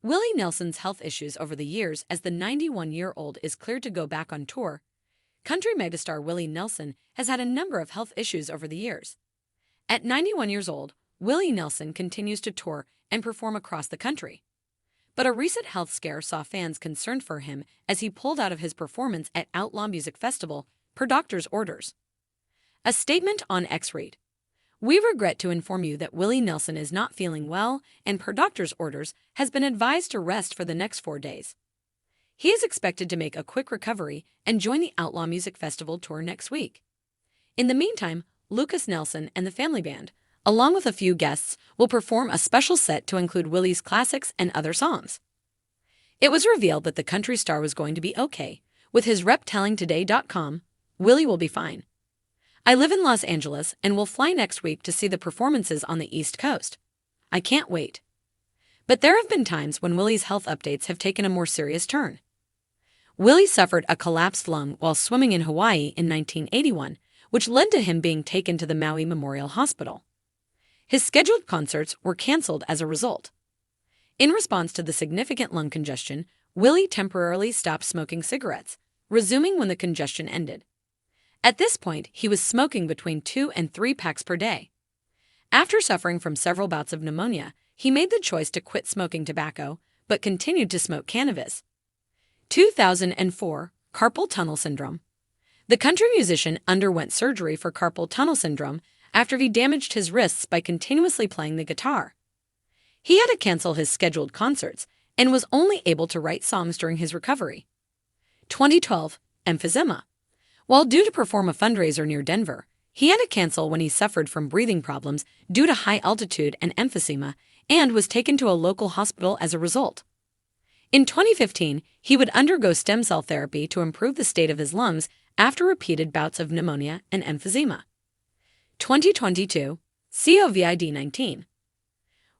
Willie Nelson's health issues over the years. As the 91-year-old is cleared to go back on tour, country megastar Willie Nelson has had a number of health issues over the years. At 91 years old, Willie Nelson continues to tour and perform across the country. But a recent health scare saw fans concerned for him as he pulled out of his performance at Outlaw Music Festival per doctor's orders. A statement on X read, "We regret to inform you that Willie Nelson is not feeling well and per doctor's orders has been advised to rest for the next 4 days. He is expected to make a quick recovery and join the Outlaw Music Festival tour next week. In the meantime, Lucas Nelson and the family band, along with a few guests, will perform a special set to include Willie's classics and other songs." It was revealed that the country star was going to be okay, with his rep telling Today.com, "Willie will be fine. I live in Los Angeles and will fly next week to see the performances on the East Coast. I can't wait." But there have been times when Willie's health updates have taken a more serious turn. Willie suffered a collapsed lung while swimming in Hawaii in 1981, which led to him being taken to the Maui Memorial Hospital. His scheduled concerts were canceled as a result. In response to the significant lung congestion, Willie temporarily stopped smoking cigarettes, resuming when the congestion ended. At this point, he was smoking between 2 and 3 packs per day. After suffering from several bouts of pneumonia, he made the choice to quit smoking tobacco, but continued to smoke cannabis. 2004, carpal tunnel syndrome. The country musician underwent surgery for carpal tunnel syndrome after he damaged his wrists by continuously playing the guitar. He had to cancel his scheduled concerts and was only able to write songs during his recovery. 2012, emphysema. While due to perform a fundraiser near Denver, he had to cancel when he suffered from breathing problems due to high altitude and emphysema and was taken to a local hospital as a result. In 2015, he would undergo stem cell therapy to improve the state of his lungs after repeated bouts of pneumonia and emphysema. 2022, COVID-19.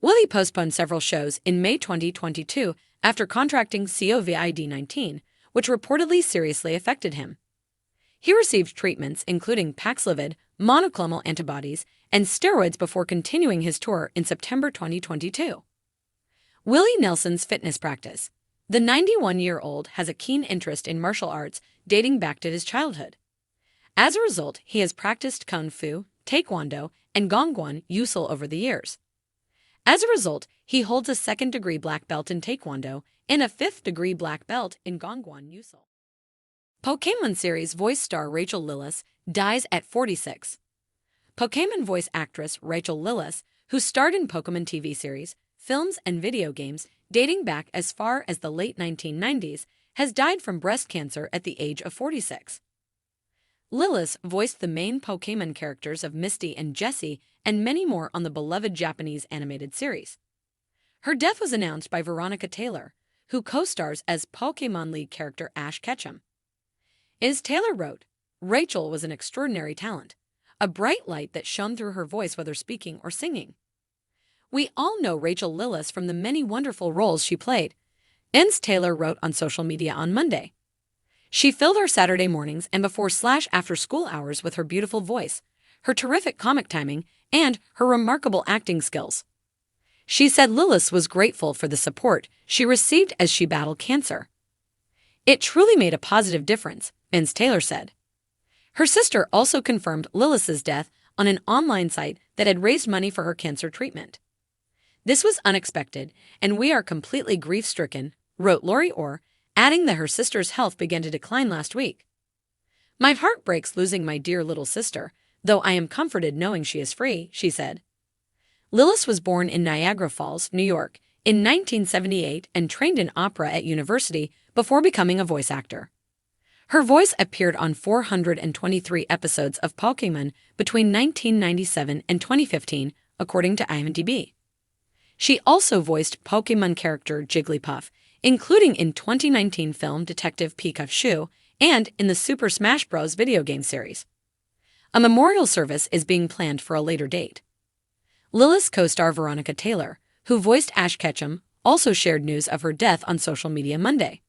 Willie postponed several shows in May 2022 after contracting COVID-19, which reportedly seriously affected him. He received treatments including Paxlovid, monoclonal antibodies, and steroids before continuing his tour in September 2022. Willie Nelson's fitness practice. The 91-year-old has a keen interest in martial arts dating back to his childhood. As a result, he has practiced Kung Fu, Taekwondo, and Gongguan Yusul over the years. As a result, he holds a 2nd-degree black belt in Taekwondo and a 5th-degree black belt in Gongguan Yusul. Pokémon series voice star Rachel Lillis dies at 46. Pokémon voice actress Rachel Lillis, who starred in Pokémon TV series, films, and video games dating back as far as the late 1990s, has died from breast cancer at the age of 46. Lillis voiced the main Pokémon characters of Misty and Jessie and many more on the beloved Japanese animated series. Her death was announced by Veronica Taylor, who co-stars as Pokémon lead character Ash Ketchum. As Taylor wrote, "Rachel was an extraordinary talent, a bright light that shone through her voice whether speaking or singing. We all know Rachel Lillis from the many wonderful roles she played," Taylor wrote on social media on Monday. "She filled our Saturday mornings and before/after school hours with her beautiful voice, her terrific comic timing, and her remarkable acting skills." She said Lillis was grateful for the support she received as she battled cancer. "It truly made a positive difference," Taylor said. Her sister also confirmed Lillis's death on an online site that had raised money for her cancer treatment. "This was unexpected, and we are completely grief-stricken," wrote Lori Orr, adding that her sister's health began to decline last week. "My heart breaks losing my dear little sister, though I am comforted knowing she is free," she said. Lillis was born in Niagara Falls, New York, in 1978 and trained in opera at university before becoming a voice actor. Her voice appeared on 423 episodes of Pokémon between 1997 and 2015, according to IMDb. She also voiced Pokémon character Jigglypuff, including in 2019 film Detective Pikachu and in the Super Smash Bros. Video game series. A memorial service is being planned for a later date. Lillis co-star Veronica Taylor, who voiced Ash Ketchum, also shared news of her death on social media Monday.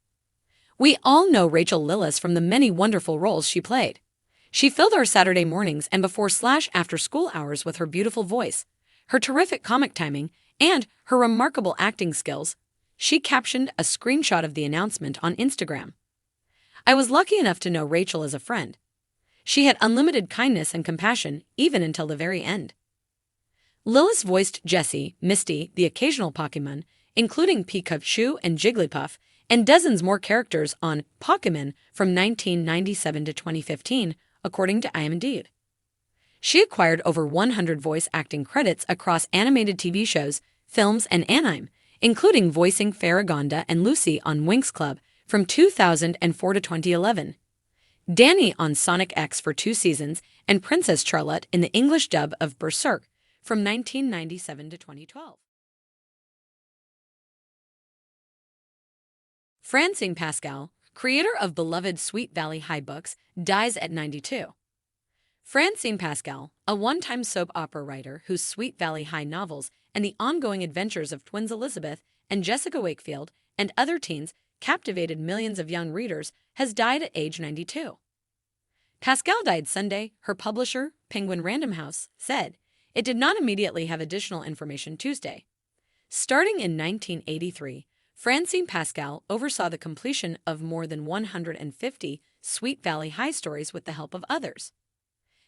"We all know Rachel Lillis from the many wonderful roles she played. She filled our Saturday mornings and before/after school hours with her beautiful voice, her terrific comic timing, and her remarkable acting skills," She captioned a screenshot of the announcement on Instagram. "I was lucky enough to know Rachel as a friend. She had unlimited kindness and compassion even until the very end." Lillis voiced Jessie, Misty, the occasional Pokemon, including Pikachu and Jigglypuff, and dozens more characters on Pokemon from 1997 to 2015, according to IMDb. She acquired over 100 voice acting credits across animated TV shows, films, and anime, including voicing Faragonda and Lucy on Winx Club from 2004 to 2011, Danny on Sonic X for 2 seasons, and Princess Charlotte in the English dub of Berserk from 1997 to 2012. Francine Pascal, creator of beloved Sweet Valley High books, dies at 92. Francine Pascal, a one-time soap opera writer whose Sweet Valley High novels and the ongoing adventures of twins Elizabeth and Jessica Wakefield and other teens captivated millions of young readers, has died at age 92. Pascal died Sunday, her publisher, Penguin Random House, said. It did not immediately have additional information Tuesday. Starting in 1983, Francine Pascal oversaw the completion of more than 150 Sweet Valley High stories with the help of others.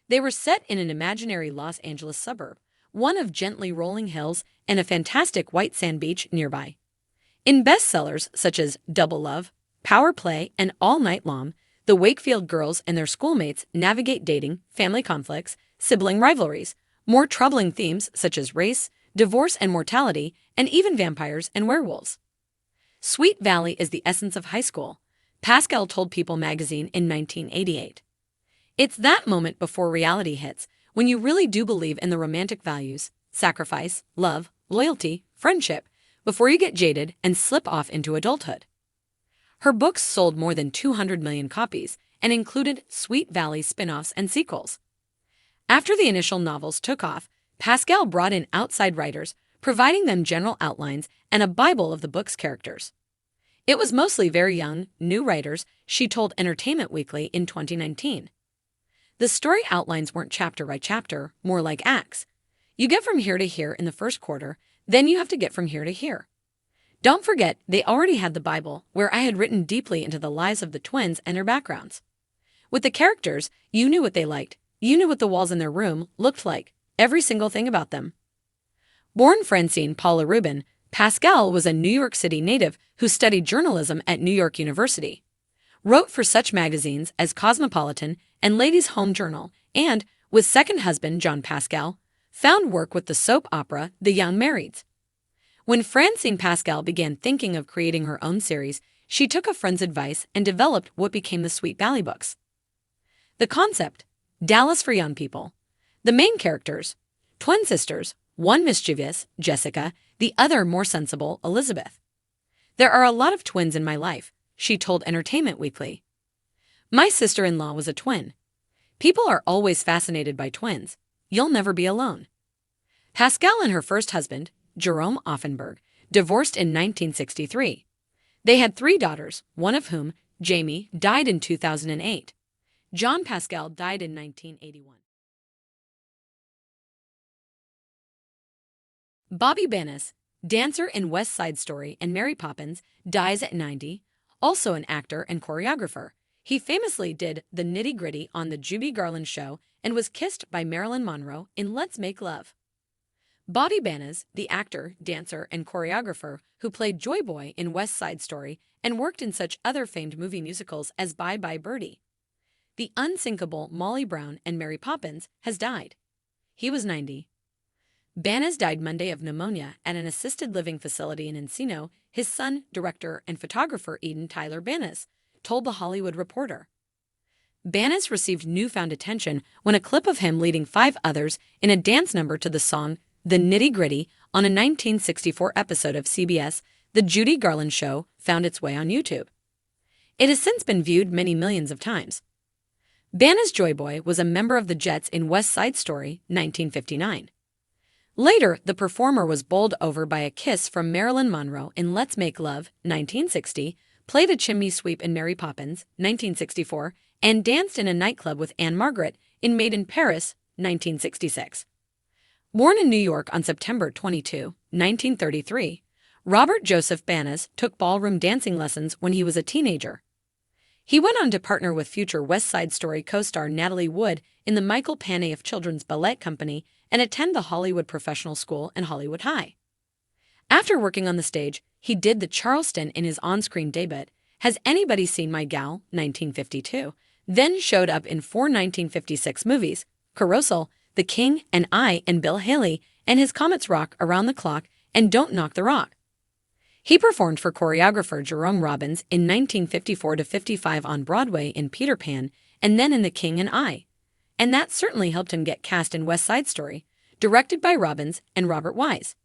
They were set in an imaginary Los Angeles suburb, one of gently rolling hills and a fantastic white sand beach nearby. In bestsellers such as Double Love, Power Play, and All Night Long, the Wakefield girls and their schoolmates navigate dating, family conflicts, sibling rivalries, more troubling themes such as race, divorce and mortality, and even vampires and werewolves. Sweet Valley is the essence of high school, Pascal told People magazine in 1988. It's that moment before reality hits, when you really do believe in the romantic values, sacrifice, love, loyalty, friendship, before you get jaded and slip off into adulthood. Her books sold more than 200 million copies and included Sweet Valley spin-offs and sequels. After the initial novels took off, Pascal brought in outside writers, providing them general outlines and a Bible of the book's characters. It was mostly very young, new writers, she told Entertainment Weekly in 2019. The story outlines weren't chapter by chapter, more like acts. You get from here to here in the first quarter, then you have to get from here to here. Don't forget, they already had the Bible, where I had written deeply into the lives of the twins and their backgrounds. With the characters, you knew what they liked, you knew what the walls in their room looked like, every single thing about them. Born Francine Paula Rubin, Pascal was a New York City native who studied journalism at New York University. Wrote for such magazines as Cosmopolitan and Ladies' Home Journal, and, with second husband John Pascal, found work with the soap opera The Young Marrieds. When Francine Pascal began thinking of creating her own series, she took a friend's advice and developed what became the Sweet Valley books. The concept: Dallas for young people. The main characters: twin sisters, one mischievous, Jessica, the other more sensible, Elizabeth. There are a lot of twins in my life, she told Entertainment Weekly. My sister-in-law was a twin. People are always fascinated by twins. You'll never be alone. Pascal and her first husband, Jerome Offenberg, divorced in 1963. They had 3 daughters, one of whom, Jamie, died in 2008. John Pascal died in 1981. Bobby Bannis, dancer in West Side Story and Mary Poppins, dies at 90, also an actor and choreographer. He famously did the nitty-gritty on the Judy Garland Show and was kissed by Marilyn Monroe in Let's Make Love. Bobby Bannis, the actor, dancer, and choreographer who played Joy Boy in West Side Story and worked in such other famed movie musicals as Bye Bye Birdie. The unsinkable Molly Brown and Mary Poppins, has died. He was 90. Bannis died Monday of pneumonia at an assisted living facility in Encino. His son, director, and photographer Eden Tyler Bannis told The Hollywood Reporter. Bannis received newfound attention when a clip of him leading 5 others in a dance number to the song The Nitty Gritty on a 1964 episode of CBS, The Judy Garland Show, found its way on YouTube. It has since been viewed many millions of times. Bannis' Joy Boy was a member of the Jets in West Side Story, 1959. Later, the performer was bowled over by a kiss from Marilyn Monroe in Let's Make Love, 1960, played a chimney sweep in Mary Poppins, 1964, and danced in a nightclub with Anne Margaret in Made in Paris, 1966. Born in New York on September 22, 1933, Robert Joseph Banas took ballroom dancing lessons when he was a teenager. He went on to partner with future West Side Story co-star Natalie Wood in the Michael Panev Children's Ballet Company and attend the Hollywood Professional School and Hollywood High. After working on the stage, he did the Charleston in his on-screen debut, Has Anybody Seen My Gal? 1952, then showed up in 4 1956 movies, Carousel, The King and I and Bill Haley, and his Comets Rock Around the Clock and Don't Knock the Rock. He performed for choreographer Jerome Robbins in 1954-55 on Broadway in Peter Pan and then in The King and I. And that certainly helped him get cast in West Side Story, directed by Robbins and Robert Wise.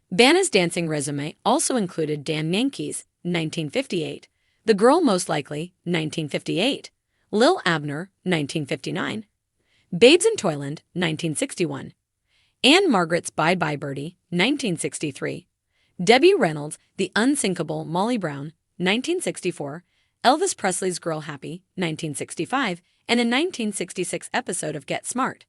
Banas' dancing resume also included Damn Yankees, 1958, The Girl Most Likely, 1958, Lil Abner, 1959, Babes in Toyland, 1961, Anne Margaret's Bye Bye Birdie, 1963, Debbie Reynolds' The Unsinkable Molly Brown, 1964, Elvis Presley's Girl Happy, 1965, and a 1966 episode of Get Smart.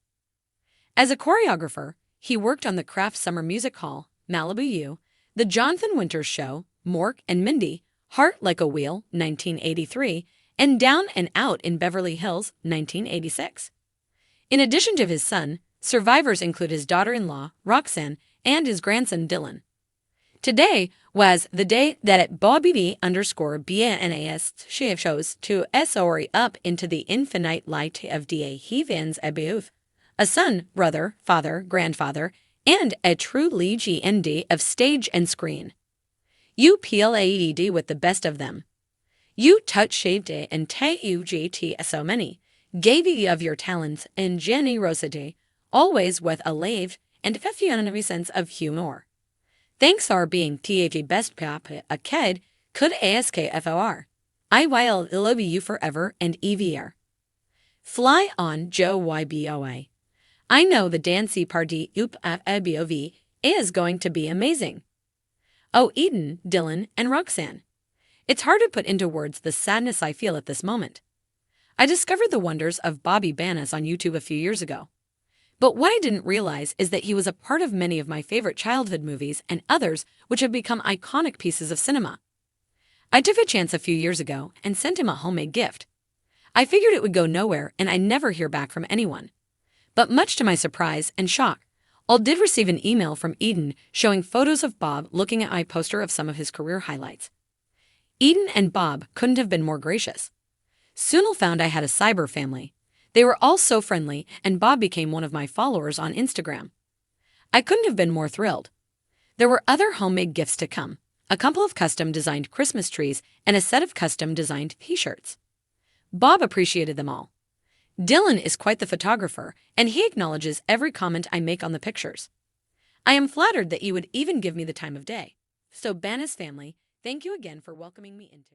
As a choreographer, he worked on the Kraft Summer Music Hall, Malibu U, The Jonathan Winters Show, Mork and Mindy, Heart Like a Wheel, 1983, and Down and Out in Beverly Hills, 1986. In addition to his son, survivors include his daughter-in-law, Roxanne, and his grandson, Dylan. Today was the day that at Bobby_BNAS shows to SORI up into the infinite light of da heavens above, a son, brother, father, grandfather, and a true legend of stage and screen. You played with the best of them. You touch shaved and TUGT so many, gave ye of your talents and generosity, always with a live and affectionate sense of humor. Thanks are being THG best pop a kid could ASKFOR. I will love you forever and EVR. Fly on Joe YBOA. I know the dancey party UPABOV is going to be amazing. Oh, Eden, Dylan, and Roxanne. It's hard to put into words the sadness I feel at this moment. I discovered the wonders of Bobby Banas on YouTube a few years ago. But what I didn't realize is that he was a part of many of my favorite childhood movies and others which have become iconic pieces of cinema. I took a chance a few years ago and sent him a homemade gift. I figured it would go nowhere and I'd never hear back from anyone. But much to my surprise and shock, I did receive an email from Eden showing photos of Bob looking at my poster of some of his career highlights. Eden and Bob couldn't have been more gracious. Soon I found I had a cyber family. They were all so friendly, and Bob became one of my followers on Instagram. I couldn't have been more thrilled. There were other homemade gifts to come, a couple of custom-designed Christmas trees and a set of custom-designed t-shirts. Bob appreciated them all. Dylan is quite the photographer, and he acknowledges every comment I make on the pictures. I am flattered that you would even give me the time of day. So Banas family, thank you again for welcoming me into